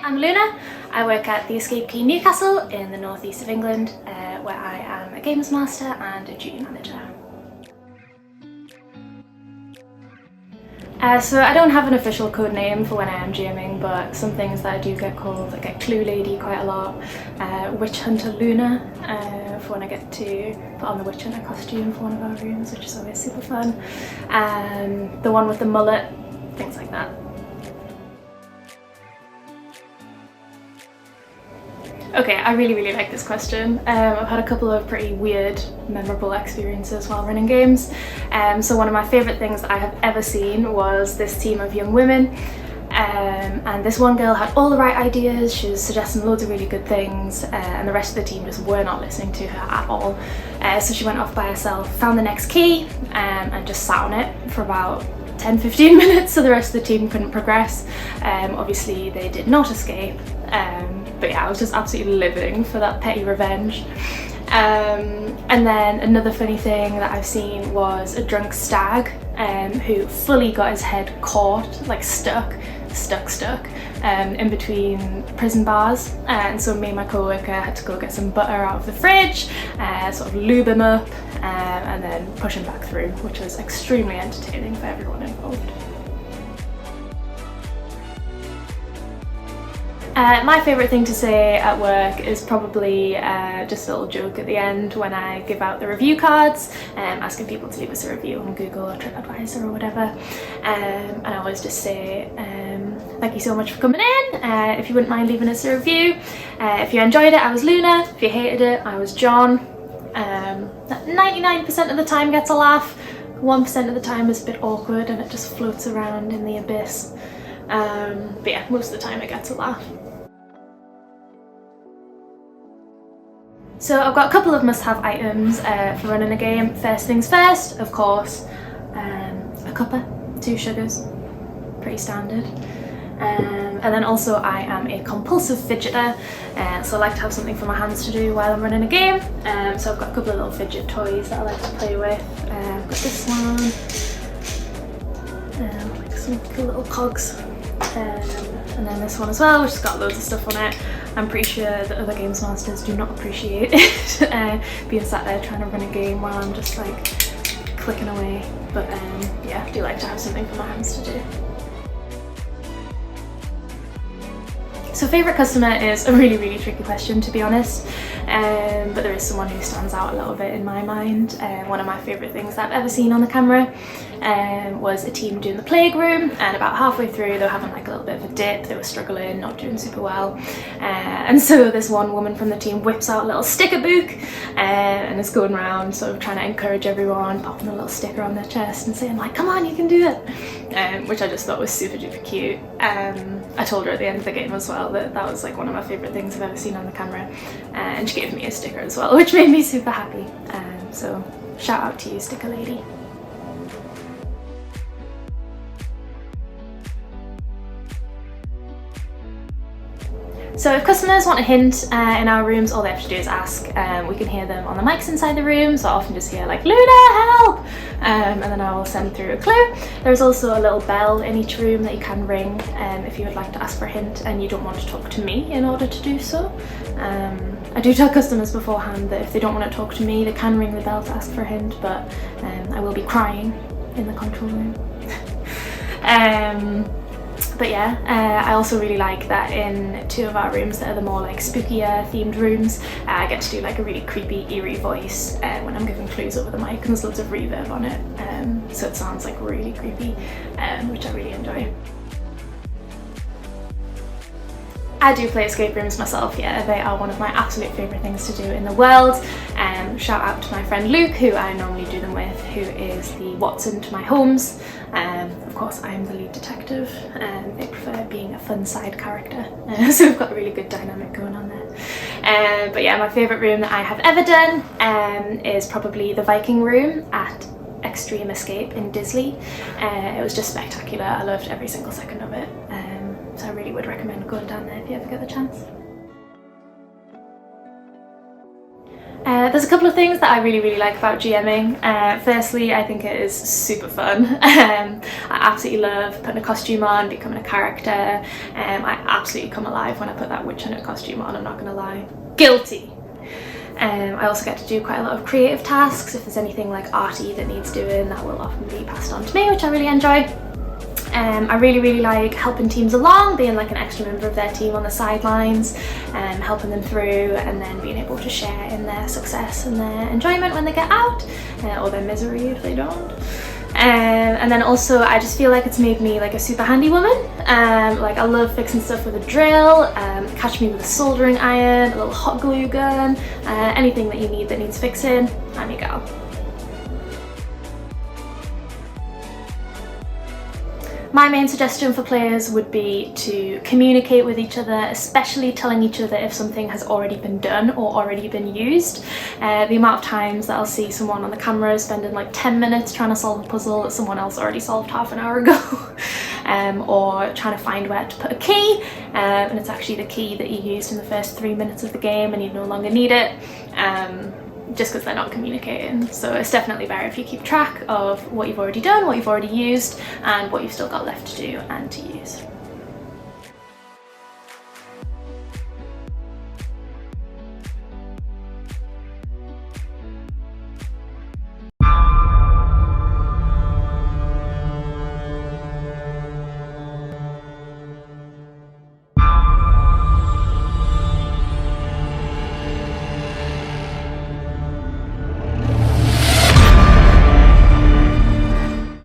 I'm Luna. I work at the ESCAPETHEROOMers Newcastle in the northeast of England, where I am a games master and a duty manager. So I don't have an official code name for when I am GMing, but some things that I do get called, I get Clue Lady quite a lot, Witch Hunter Luna for when I get to put on the Witch Hunter costume for one of our rooms, which is always super fun. The one with the mullet, things like that. Okay, I really like this question. I've had a couple of pretty weird, memorable experiences while running games. So one of my favourite things that I have ever seen was this team of young women. And this one girl had all the right ideas, she was suggesting loads of really good things, and the rest of the team just were not listening to her at all. So she went off by herself, found the next key, and just sat on it for about 10-15 minutes so the rest of the team couldn't progress. Obviously they did not escape. But yeah, I was just absolutely living for that petty revenge. And then another funny thing that I've seen was a drunk stag who fully got his head caught, like stuck in between prison bars. And so me and my co-worker had to go get some butter out of the fridge, sort of lube him up, and then push him back through, which was extremely entertaining for everyone involved. My favourite thing to say at work is probably just a little joke at the end when I give out the review cards, asking people to leave us a review on Google or TripAdvisor or whatever. And I always just say, thank you so much for coming in. If you wouldn't mind leaving us a review. If you enjoyed it, I was Luna. If you hated it, I was John. 99% of the time gets a laugh. 1% of the time is a bit awkward and it just floats around in the abyss. But yeah, most of the time it gets a laugh. So I've got a couple of must-have items for running a game. First things first, of course, a cuppa, 2 sugars, pretty standard. And then also I am a compulsive fidgeter, so I like to have something for my hands to do while I'm running a game. So I've got a couple of little fidget toys that I like to play with. I've got this one, like some little cogs. And then this one as well, which has got loads of stuff on it. I'm pretty sure that other games masters do not appreciate it, being sat there trying to run a game while I'm just like clicking away. But yeah, I do like to have something for my hands to do. So favourite customer is a really tricky question, to be honest, but there is someone who stands out a little bit in my mind. One of my favourite things that I've ever seen on the camera was a team doing the plague room, and about halfway through they were having like a little bit of a dip, they were struggling, not doing super well, and so this one woman from the team whips out a little sticker book and is going around sort of trying to encourage everyone, popping a little sticker on their chest and saying like, come on, you can do it, which I just thought was super duper cute. I told her at the end of the game as well that was like one of my favourite things I've ever seen on the camera, and she gave me a sticker as well, which made me super happy. So shout out to you, sticker lady. So if customers want a hint in our rooms, all they have to do is ask. We can hear them on the mics inside the room, so I often just hear like, Luna, help! And then I will send through a clue. There's also a little bell in each room that you can ring if you would like to ask for a hint and you don't want to talk to me in order to do so. I do tell customers beforehand that if they don't want to talk to me, they can ring the bell to ask for a hint, but I will be crying in the control room. But yeah, I also really like that in 2 of our rooms that are the more like spookier themed rooms, I get to do like a really creepy, eerie voice when I'm giving clues over the mic, and there's loads of reverb on it, so it sounds like really creepy, which I really enjoy. I do play escape rooms myself, yeah, they are one of my absolute favourite things to do in the world. Shout out to my friend Luke, who I normally do them with, who is the Watson to my Holmes. Of course I am the lead detective, they prefer being a fun side character, so we've got a really good dynamic going on there. But yeah, my favourite room that I have ever done is probably the Viking room at Extremescape in Disley. It was just spectacular, I loved every single second of it. So I really would recommend going down there if you ever get the chance. There's a couple of things that I really like about GMing. Firstly, I think it is super fun. I absolutely love putting a costume on, becoming a character. I absolutely come alive when I put that witch hunter costume on, I'm not gonna lie. Guilty! I also get to do quite a lot of creative tasks. If there's anything like arty that needs doing, that will often be passed on to me, which I really enjoy. I really like helping teams along, being like an extra member of their team on the sidelines, helping them through, and then being able to share in their success and their enjoyment when they get out, or their misery if they don't. And then also I just feel like it's made me like a super handy woman. Like I love fixing stuff with a drill, catch me with a soldering iron, a little hot glue gun, anything that you need that needs fixing, I'm your gal. My main suggestion for players would be to communicate with each other, especially telling each other if something has already been done or already been used. The amount of times that I'll see someone on the camera spending like 10 minutes trying to solve a puzzle that someone else already solved half an hour ago, or trying to find where to put a key, and it's actually the key that you used in the first 3 minutes of the game and you no longer need it. Just because they're not communicating. So it's definitely better if you keep track of what you've already done, what you've already used, and what you've still got left to do and to use.